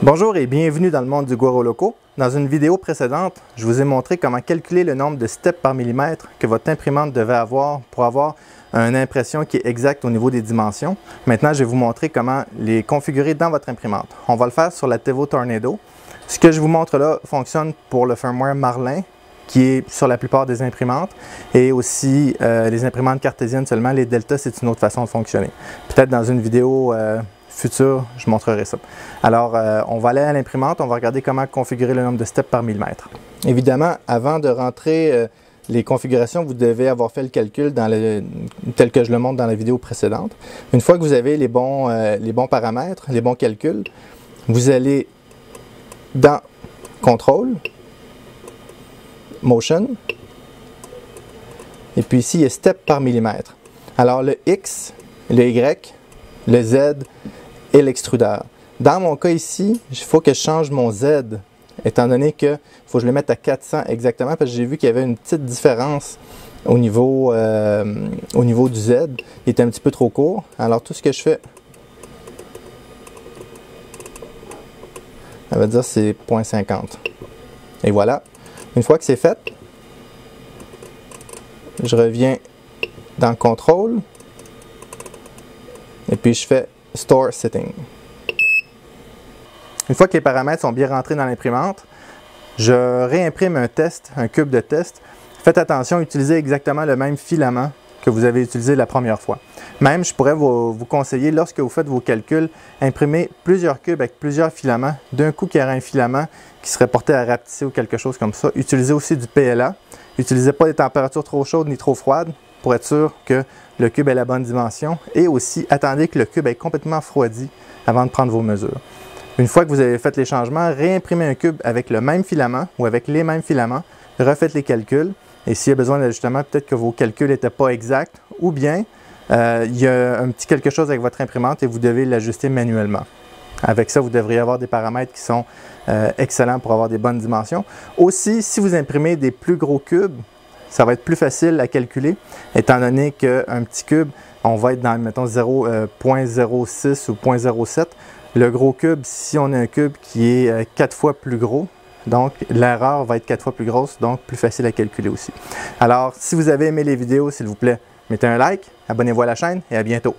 Bonjour et bienvenue dans le monde du Goro Loco. Dans une vidéo précédente, je vous ai montré comment calculer le nombre de steps par millimètre que votre imprimante devait avoir pour avoir une impression qui est exacte au niveau des dimensions. Maintenant, je vais vous montrer comment les configurer dans votre imprimante. On va le faire sur la Tevo Tornado. Ce que je vous montre là fonctionne pour le firmware Marlin, qui est sur la plupart des imprimantes, et aussi les imprimantes cartésiennes seulement. Les Delta, c'est une autre façon de fonctionner. Peut-être dans une vidéo future, je montrerai ça. Alors, on va aller à l'imprimante, on va regarder comment configurer le nombre de steps par millimètre. Évidemment, avant de rentrer les configurations, vous devez avoir fait le calcul tel que je le montre dans la vidéo précédente. Une fois que vous avez les bons paramètres, les bons calculs, vous allez dans Contrôle, Motion, et puis ici, il y a Step par millimètre. Alors, le X, le Y, le Z et l'extrudeur. Dans mon cas ici, il faut que je change mon Z, étant donné qu'il faut que je le mette à 400 exactement, parce que j'ai vu qu'il y avait une petite différence au niveau du Z. Il était un petit peu trop court. Alors tout ce que je fais, ça veut dire c'est 0.50. Et voilà. Une fois que c'est fait, je reviens dans Contrôle, et puis je fais Store Setting. Une fois que les paramètres sont bien rentrés dans l'imprimante, je réimprime un cube de test. Faites attention, utilisez exactement le même filament que vous avez utilisé la première fois. Même, je pourrais vous conseiller, lorsque vous faites vos calculs, imprimer plusieurs cubes avec plusieurs filaments. D'un coup, qu'il y aurait un filament qui serait porté à rapetisser ou quelque chose comme ça. Utilisez aussi du PLA. N'utilisez pas des températures trop chaudes ni trop froides pour être sûr que le cube ait la bonne dimension. Et aussi, attendez que le cube ait complètement refroidi avant de prendre vos mesures. Une fois que vous avez fait les changements, réimprimez un cube avec le même filament ou avec les mêmes filaments, refaites les calculs. Et s'il y a besoin d'ajustement, peut-être que vos calculs n'étaient pas exacts, ou bien il y a un petit quelque chose avec votre imprimante et vous devez l'ajuster manuellement. Avec ça, vous devriez avoir des paramètres qui sont excellents pour avoir des bonnes dimensions. Aussi, si vous imprimez des plus gros cubes, ça va être plus facile à calculer, étant donné qu'un petit cube, on va être dans, mettons, 0.06 ou 0.07. Le gros cube, si on a un cube qui est 4 fois plus gros, donc l'erreur va être 4 fois plus grosse, donc plus facile à calculer aussi. Alors, si vous avez aimé les vidéos, s'il vous plaît, mettez un like, abonnez-vous à la chaîne et à bientôt.